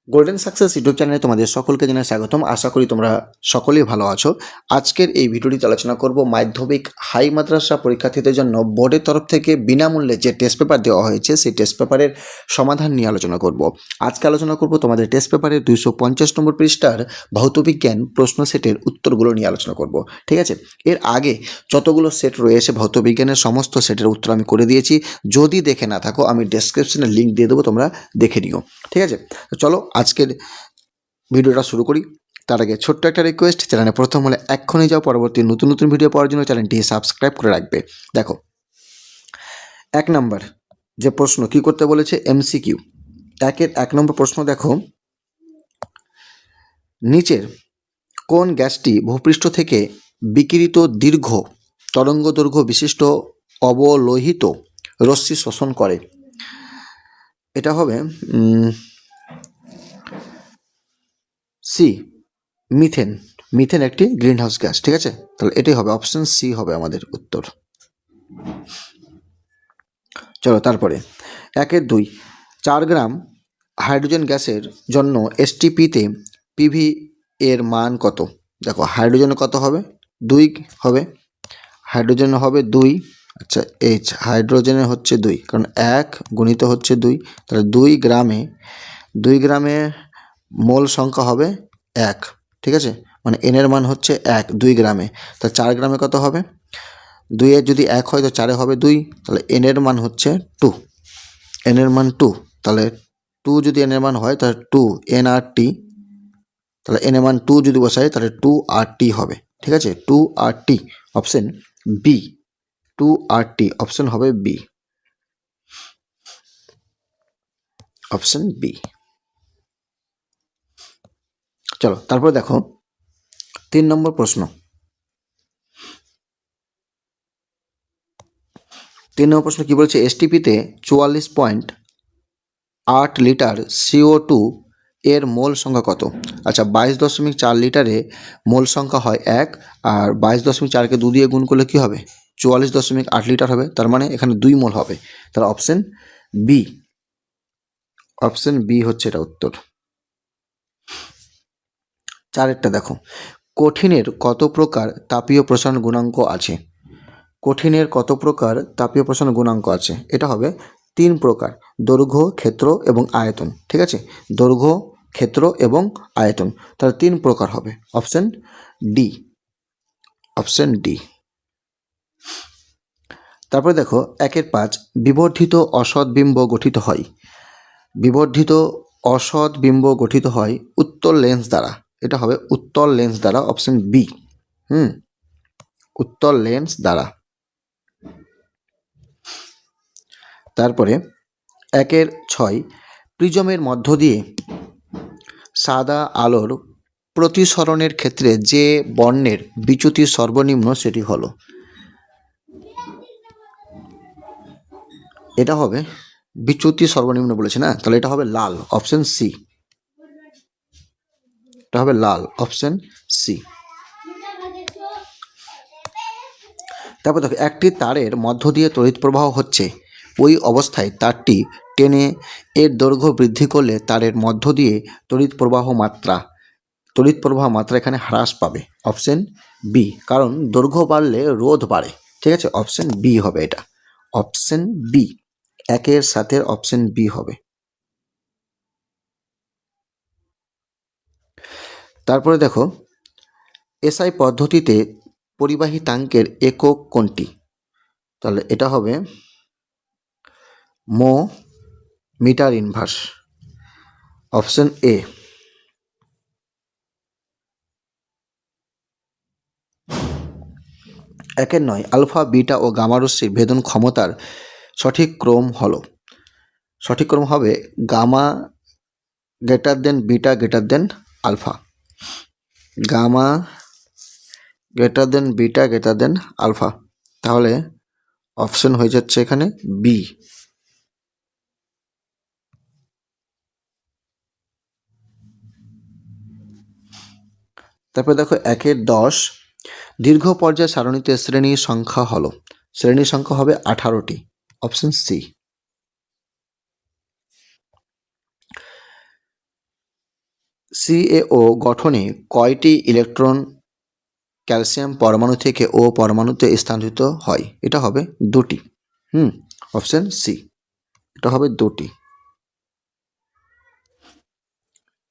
Golden success YouTube চ্যানেলে তোমাদের সকলকে জানাই স্বাগতম। আশা করি তোমরা সকলেই ভালো আছো। আজকের এই ভিডিওটিতে আলোচনা করব মাধ্যমিক হাই মাদ্রাসা পরীক্ষার্থীদের জন্য বোর্ডের তরফ থেকে বিনামূল্যে যে টেস্ট পেপার দেওয়া হয়েছে সেই টেস্ট পেপারের সমাধান নিয়ে আলোচনা করব। আজকে আলোচনা করব তোমাদের টেস্ট পেপারের 250 নম্বর পৃষ্ঠার ভৌতবিজ্ঞান প্রশ্ন সেটের উত্তরগুলো নিয়ে আলোচনা করব। ঠিক আছে, এর আগে যতগুলো সেট রয়েছে ভৌতবিজ্ঞানের সমস্ত সেটের উত্তর আমি করে দিয়েছি। যদি দেখে না থাকো আমি ডেসক্রিপশনে লিঙ্ক দিয়ে দেবো, তোমরা দেখে নিও। ঠিক আছে, তো চলো আজকের ভিডিওটা শুরু করি। তার আগে ছোট্ট একটা রিকোয়েস্ট, চ্যানেলে প্রথম হলে এক্ষুনি যাও, পরবর্তী নতুন নতুন ভিডিও পাওয়ার জন্য চ্যানেলটি সাবস্ক্রাইব করে রাখবে। দেখো, 1 নম্বর যে প্রশ্ন কি করতে বলেছে, এমসিকিউ। 1 নম্বর প্রশ্ন দেখো, নিচের কোন গ্যাসটি ভূপৃষ্ঠ থেকে বিকিরিত দীর্ঘ তরঙ্গ দৈর্ঘ্য বিশিষ্ট অবলোহিত রশ্মি শোষণ করে? এটা হবে সি, মিথেন। মিথেন একটি গ্রিন হাউস গ্যাস। ঠিক আছে, তাহলে এটাই হবে, অপশন সি হবে আমাদের উত্তর। চলো তারপরে 1-2, 4 গ্রাম হাইড্রোজেন গ্যাসের জন্য এসটিপিতে পিভি এর মান কত? দেখো, হাইড্রোজেন কত হবে? 2 হবে। হাইড্রোজেন হবে 2। আচ্ছা, এইচ হাইড্রোজেনের হচ্ছে 2, কারণ 1 গুণিত হচ্ছে 2, তাহলে 2 গ্রামে মোল সংখ্যা হবে 1। ঠিক আছে, মানে এন এর মান হচ্ছে 1 2 গ্রামে। তা 4 গ্রামে কত হবে? 2 এর যদি 1 হয় তো 4-এ হবে 2, তাহলে এন এর মান হচ্ছে 2। এন এর মান 2, তাহলে 2 যদি এন এর মান হয় তাহলে 2 এন আর টি, তাহলে এন এর মান 2 যদি বসাই তাহলে 2 আর টি হবে। ঠিক আছে, 2 আর টি, অপশন বি। 2 আর টি, অপশন হবে বি, অপশন বি। চলো তারপরে দেখো 3 নম্বর প্রশ্ন। 3 নম্বর প্রশ্ন কি বলছে, এসটিপিতে 44.8 লিটার CO2 এর মোল সংখ্যা কত? আচ্ছা, 22.4 লিটারে মোল সংখ্যা হয় 1, আর 22.4কে 2 দিয়ে গুণ করলে কি হবে? 44.8 লিটার হবে। তার মানে এখানে 2 মোল হবে। তাহলে অপশন বি, অপশন বি হচ্ছে এটা উত্তর। 4-এরটা দেখো, কঠিনের কত প্রকার তাপীয় প্রসারণ গুণাঙ্ক আছে? কঠিনের কত প্রকার তাপীয় প্রসারণ গুণাঙ্ক আছে? এটা হবে 3 প্রকার, দৈর্ঘ্য, ক্ষেত্র এবং আয়তন। ঠিক আছে, দৈর্ঘ্য, ক্ষেত্র এবং আয়তন, তাহলে 3 প্রকার হবে। Option D, option D. তারপরে দেখো 1-5, বিবর্ধিত অসৎ বিম্ব গঠিত হয়। বিবর্ধিত অসৎ বিম্ব গঠিত হয় উত্তল লেন্স দ্বারা। এটা হবে উত্তল লেন্স দ্বারা, অপশন বি। উত্তল লেন্স দ্বারা। তারপরে 1-6, প্রিজমের মধ্য দিয়ে সাদা আলোর প্রতিসরণের ক্ষেত্রে যে বর্ণের বিচ্যুতি সর্বনিম্ন সেটি হলো। এটা হবে বিচ্যুতি সর্বনিম্ন বলেছে না, তাহলে এটা হবে লাল, অপশন সি। এটা হবে লাল, অপশন সি। তারপর দেখো, একটি তারের মধ্য দিয়ে তড়িৎ প্রবাহ হচ্ছে, ওই অবস্থায় তারটি টেনে এর দৈর্ঘ্য বৃদ্ধি করলে তারের মধ্য দিয়ে তড়িৎ প্রবাহ মাত্রা এখানে হ্রাস পাবে। অপশন বি, কারণ দৈর্ঘ্য বাড়লে রোধ বাড়ে। ঠিক আছে, অপশন বি হবে এটা, অপশন বি। 1-7 অপশন বি হবে। তারপরে দেখো, এসআই পদ্ধতিতে পরিবাহী তাঙ্কের একক কোনটি? তাহলে এটা হবে mho metre inverse, option A. 1-9, alpha, beta ও গামা রশ্মির ভেদন ক্ষমতার সঠিক ক্রম হলো। সঠিক ক্রম হবে gamma greater than beta greater than alpha. Gamma greater than beta greater than alpha, তাহলে অপশন হয়ে যাচ্ছে এখানে বি। তারপরে দেখো 1-10, দীর্ঘ পর্যায় সারণীতে শ্রেণীর সংখ্যা হলো। শ্রেণীর সংখ্যা হবে 18টি, অপশন সি। CaO গঠনে কয়টি ইলেকট্রন ক্যালসিয়াম পরমাণু থেকে ও পরমাণুতে স্থানান্তরিত হয়? এটা হবে দুটি। অপশন সি, এটা হবে দুটি।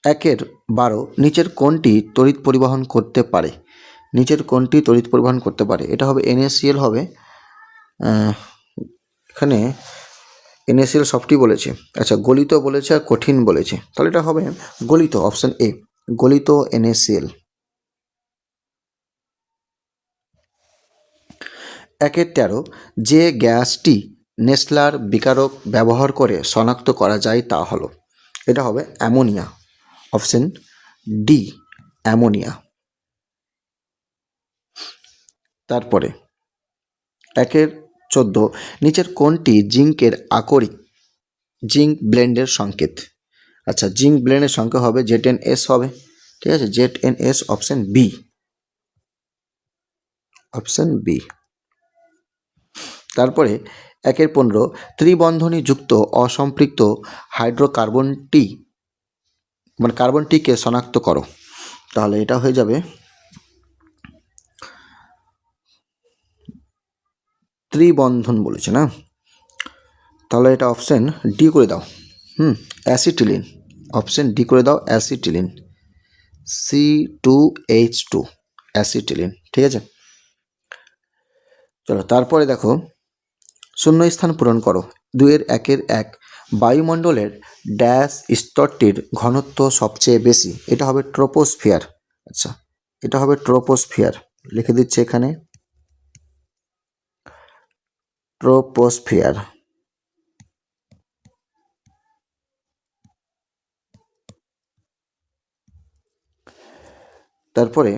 1/12 নিচের কোনটি তড়িৎ পরিবহন করতে পারে? নিচের কোনটি তড়িৎ পরিবহন করতে পারে? এটা হবে NaCl হবে। এখানে NaCl সবটি বলেছে। আচ্ছা, গলিত বলেছে আর কঠিন বলেছে, তাহলে এটা হবে গলিত, অপশন এ, গলিত NaCl। 1/13 যে গ্যাসটি নেসলার বিকারক ব্যবহার করে শনাক্ত করা যায় তা হলো, এটা হবে অ্যামোনিয়া, অপশন ডি, অ্যামোনিয়া। তারপরে 1/14 নিচের কোনটি জিঙ্কের আকরিক জিঙ্ক ব্লেন্ডের সংকেত? আচ্ছা, জিঙ্ক ব্লেন্ডের সংকেত হবে ZnS হবে, ঠিক আছে, ZnS, option B, option B. তারপরে 1/15 ত্রিবন্ধনী যুক্ত অসম্পৃক্ত হাইড্রোকার্বনটি মানে কার্বনটিকে শনাক্ত করো, তাহলে এটা হয়ে যাবে ত্রিবন্ধন বলেছে না, তাহলে এটা অপশন ডি করে দাও। অ্যাসিটিলিন, অপশন ডি করে দাও, অ্যাসিটিলিন, C2H2, অ্যাসিটিলিন, ঠিক আছে। চলো তারপরে দেখো, শূন্যস্থান পূরণ করো। 2-1 বায়ুমণ্ডলের ড্যাশ স্তরটির ঘনত্ব সবচেয়ে বেশি? এটা হবে ট্রোপোস্ফিয়ার। আচ্ছা, এটা হবে ট্রোপোস্ফিয়ার, লিখে দিচ্ছে এখানে, ট্রোপোস্ফিয়ার। তারপরে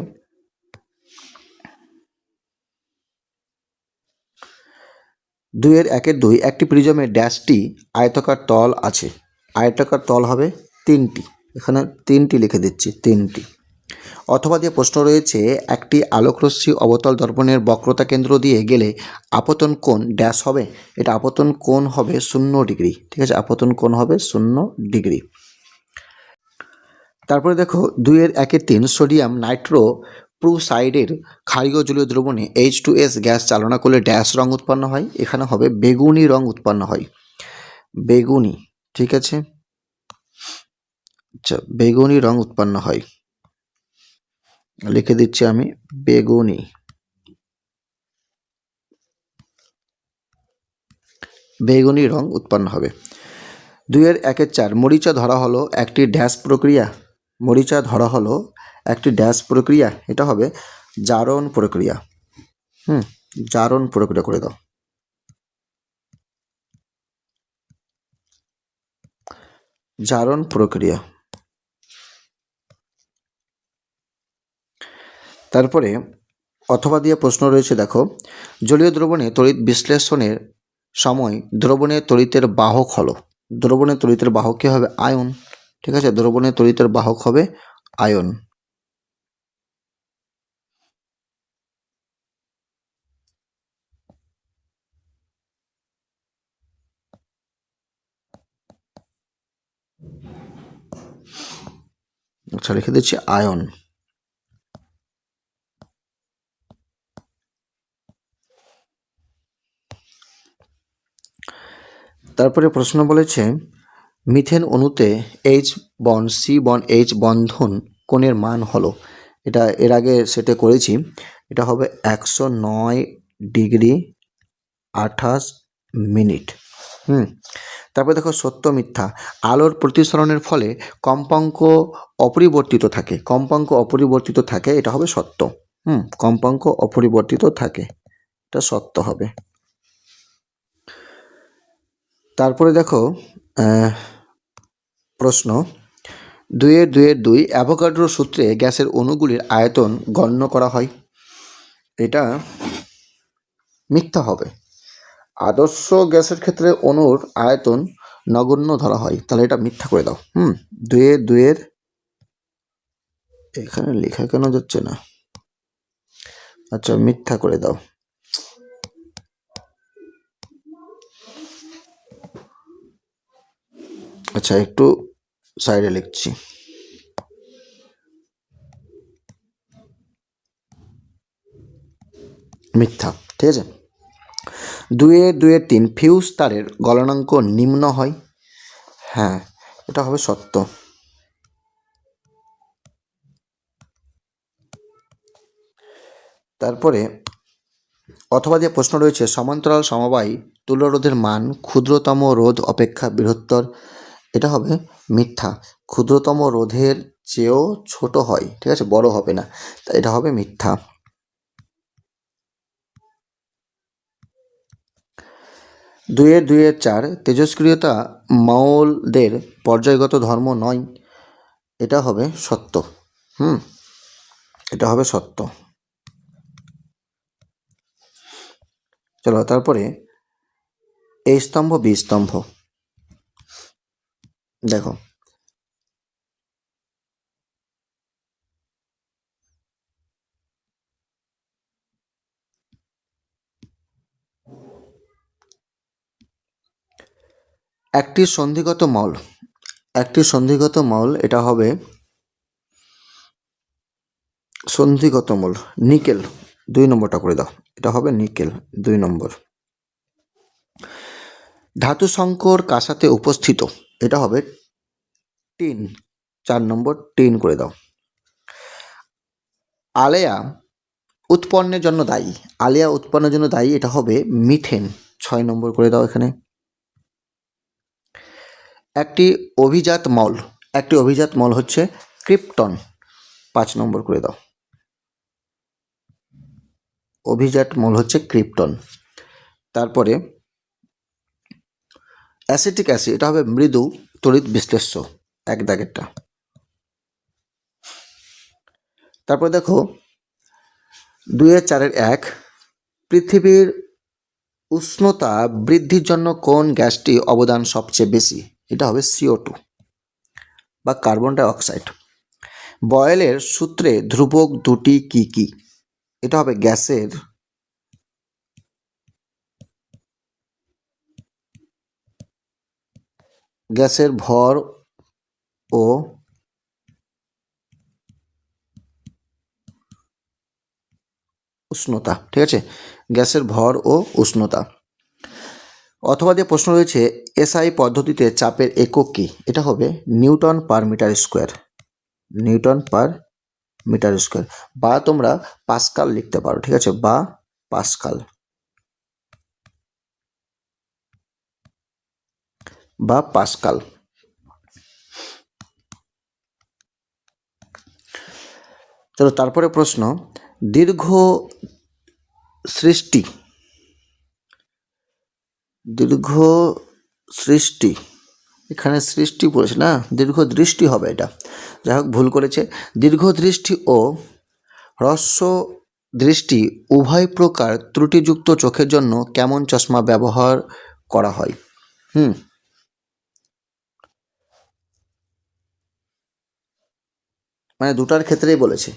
2-1 একটি প্রিজমের ড্যাশটি আয়তাকার তল আছে। আয়তাকার তল হবে 3টি, এখানে 3টি লিখে দিচ্ছি, 3টি। অথবা দিয়ে প্রশ্ন রয়েছে, একটি আলোকরশ্মি অবতল দর্পণের বক্রতা কেন্দ্র দিয়ে গেলে আপতন কোণ ড্যাশ হবে? এটা আপতন কোণ হবে 0 ডিগ্রি, ঠিক আছে, আপতন কোণ হবে 0 ডিগ্রি। তারপরে দেখো 2-1 সোডিয়াম নাইট্রো প্রুসাইডের ক্ষারীয় জলীয় দ্রবণে H2S গ্যাস চালনা করলে ড্যাশ রং উৎপন্ন হয়? এখানে হবে বেগুনি রং উৎপন্ন হয়, বেগুনি, ঠিক আছে। আচ্ছা, বেগুনি রং উৎপন্ন হয়, লিখে দিচ্ছি আমি, বেগুনি, বেগুনি রং উৎপন্ন হবে। 2-1 মরিচা ধরা হলো একটি ড্যাশ প্রক্রিয়া? মরিচা ধরা হলো একটি ড্যাশ প্রক্রিয়া? এটা হবে জারণ প্রক্রিয়া। জারণ প্রক্রিয়া করে দাও, জারণ প্রক্রিয়া। তারপরে অথবা দিয়ে প্রশ্ন রয়েছে, দেখো, জলীয় দ্রবণে তড়িৎ বিশ্লেষণের সময় দ্রবণের তড়িতের বাহক হলো, দ্রবণের তড়িতের বাহক কি হবে? আয়ন, ঠিক আছে, দ্রবণের তড়িতের বাহক হবে আয়ন। আচ্ছা, লিখে দিচ্ছি আয়ন। তারপরে প্রশ্ন বলেছে, মিথেন অণুতে H bond C bond H বন্ধন কোণের মান হলো, এটা এর আগে সেটা করেছি, এটা হবে 109°28'। তারপরে দেখো, সত্য মিথ্যা, আলোর প্রতিসরণের ফলে কম্পাঙ্ক অপরিবর্তিত থাকে, কম্পাঙ্ক অপরিবর্তিত থাকে, এটা হবে সত্য। কম্পাঙ্ক অপরিবর্তিত থাকে, এটা সত্য হবে। তারপরে দেখো প্রশ্ন 2-2 অ্যাভোগাড্রো সূত্রে গ্যাসের অণুগুলির আয়তন গণ্য করা হয়, এটা মিথ্যা হবে। আদর্শ গ্যাসের ক্ষেত্রে অণুর আয়তন নগণ্য ধরা হয়, তাহলে এটা মিথ্যা করে দাও। 2-2 এখানে লেখা কেন যাচ্ছে না? আচ্ছা, মিথ্যা করে দাও। আচ্ছা, একটু সাইডে লিখছি। মিথ্যা। ঠিক আছে। 2-2-3 ফিউজ তারের গলনাঙ্ক নিম্ন হয়। হ্যাঁ, এটা হবে সত্য। তারপরে অথবা যে প্রশ্ন রয়েছে, সমান্তরাল সমবায়ী তুল্যরোধের মান ক্ষুদ্রতম রোধ অপেক্ষা বৃহত্তর। এটা হবে মিথ্যা। ক্ষুদ্রতম রোধের চেয়েও ছোট হয়, ঠিক আছে, বড় হবে না, তাই এটা হবে মিথ্যা। 2-4 তেজস্ক্রিয়তা মৌলদের পর্যায়গত ধর্ম নয়। এটা হবে সত্য। এটা হবে সত্য। চলো তারপরে এ স্তম্ভ বি স্তম্ভ দেখো। একটি সন্ধিগত মৌল, এটা হবে সন্ধিগত মৌল নিকেল। 2 নম্বরটা করে দাও, এটা হবে নিকেল 2 নম্বর। ধাতু সংকর কাঁসাতে উপস্থিত, এটা হবে টিন। 4 নম্বর টিন করে দাও। আলেয়া উৎপন্নের জন্য দায়ী, এটা হবে মিথেন। 6 নম্বর করে দাও এখানে। একটি অভিজাত মৌল হচ্ছে ক্রিপ্টন। 5 নম্বর করে দাও। অভিজাত মৌল হচ্ছে ক্রিপ্টন। তারপরে অ্যাসিটিক অ্যাসিড, এটা হবে মৃদু তড়িৎ বিশ্লেষ্য। 1 দাগেরটা। তারপরে দেখো 2-4-1 পৃথিবীর উষ্ণতা বৃদ্ধির জন্য কোন গ্যাসটি অবদান সবচেয়ে বেশি? এটা হবে CO2 বা কার্বন ডাই অক্সাইড। বয়েলের সূত্রে ধ্রুবক দুটি কি কি? এটা হবে গ্যাসের ভর ও উষ্ণতা। ঠিক আছে, গ্যাসের ভর ও উষ্ণতা। অথবা যে প্রশ্ন রয়েছে, SI পদ্ধতিতে চাপের একক কি? এটা হবে নিউটন পার মিটার স্কোয়ার। বা তোমরা পাস্কাল লিখতে পারো, ঠিক আছে, বা পাস্কাল চলো তারপরে প্রশ্ন, দীর্ঘ সৃষ্টি এখানে সৃষ্টি পড়েছে না, দীর্ঘ দৃষ্টি হবে এটা, যাই হোক ভুল করেছে। দীর্ঘ দৃষ্টি ও হ্রস্ব দৃষ্টি উভয় প্রকার ত্রুটিযুক্ত চোখের জন্য কেমন চশমা ব্যবহার করা হয়? মানে দুটার ক্ষেত্রেই বলেছে।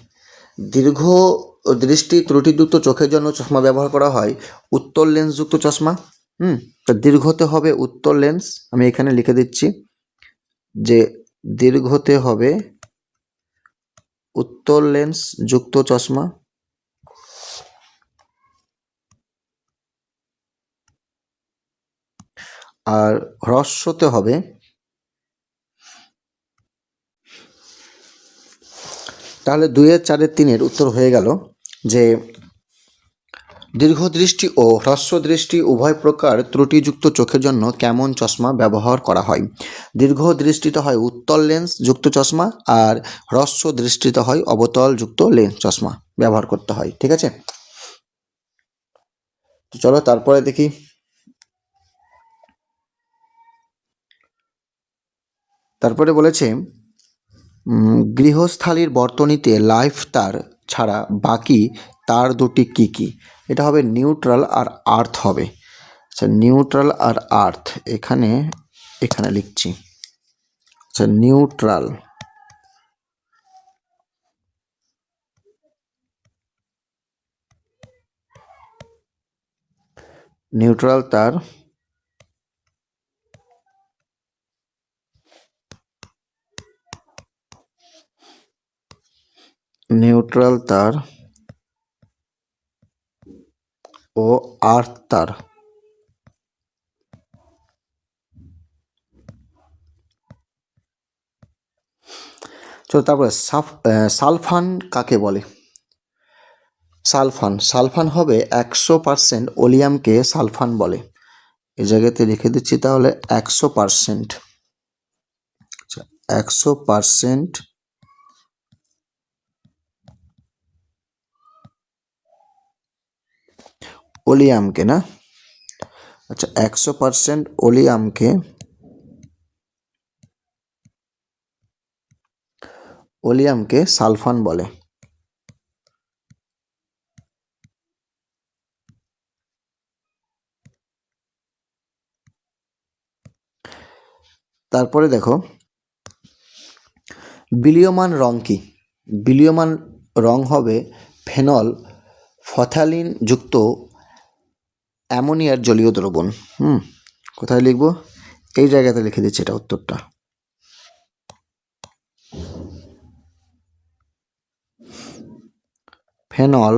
দীর্ঘ দৃষ্টি ত্রুটিযুক্ত চোখের জন্য চশমা ব্যবহার করা হয় উত্তল লেন্সযুক্ত চশমা। তো দীর্ঘতে হবে উত্তল লেন্স, আমি এখানে লিখে দিচ্ছি যে দীর্ঘতে হবে উত্তল লেন্স যুক্ত চশমা, আর হ্রস্বতে হবে, তাহলে 2-4-3 উত্তর হয়ে গেল যে দীর্ঘদৃষ্টি ও হ্রস্ব দৃষ্টি উভয় প্রকার ত্রুটিযুক্ত চোখের জন্য কেমন চশমা ব্যবহার করা হয়? দীর্ঘ দৃষ্টিতে হয় উত্তল লেন্স যুক্ত চশমা, আর হ্রস্ব দৃষ্টিতে হয় অবতল যুক্ত লেন্স চশমা ব্যবহার করতে হয়। ঠিক আছে, তো চলো তারপরে দেখি। তারপরে বলেছে গৃহস্থালির বর্তনীতে লাইফ তার ছাড়া বাকি তার দুটি কি কি? এটা হবে নিউট্রাল আর আর্থ হবে। আচ্ছা, নিউট্রাল আর আর্থ এখানে লিখছি। আচ্ছা, নিউট্রাল তার ও আর্থ তার। চলো তারপরে সালফান কাকে বলে? সালফান হবে 100% ওলিয়ামকে সালফান বলে। এই জায়গাতে লিখে দিচ্ছি তাহলে 100%। আচ্ছা, 100% ওলিয়ামকে না, আচ্ছা 100% ওলিয়ামকে সালফান বলে। তারপরে দেখো বিলীয়মান রং কি? বিলীয়মান রং হবে ফেনল ফথ্যালিন যুক্ত অ্যামোনিয়ার জলীয় দ্রবণ। কোথায় লিখবো? এই জায়গাতে লিখে দিচ্ছি এটা উত্তরটা। ফেনল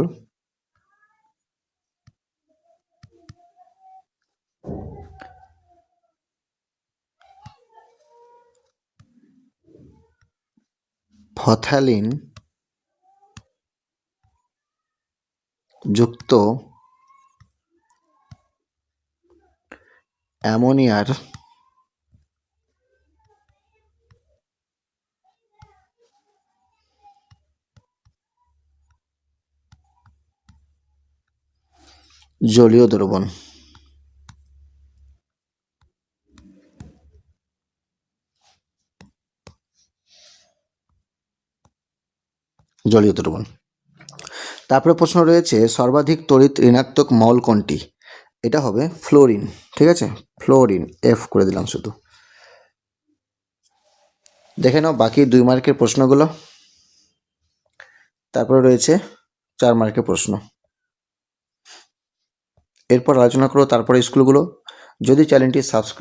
ফথ্যালিন যুক্ত অ্যামোনিয়ার জলীয় দ্রবণ। জলীয় দ্রবণ। তারপরে প্রশ্ন রয়েছে সর্বাধিক তড়িৎ ঋণাত্মক মল কোনটি? এটা হবে ফ্লোরিন। ঠিক আছে, ফ্লোরিন, এফ করে দিলাম শুধু। দেখে নাও বাকি 2 মার্কের প্রশ্নগুলো। তারপরে রয়েছে 4 মার্কের প্রশ্ন। এরপর আলোচনা করো তারপরে স্কুলগুলো। যদি চ্যানেলটি সাবস্ক্রাইব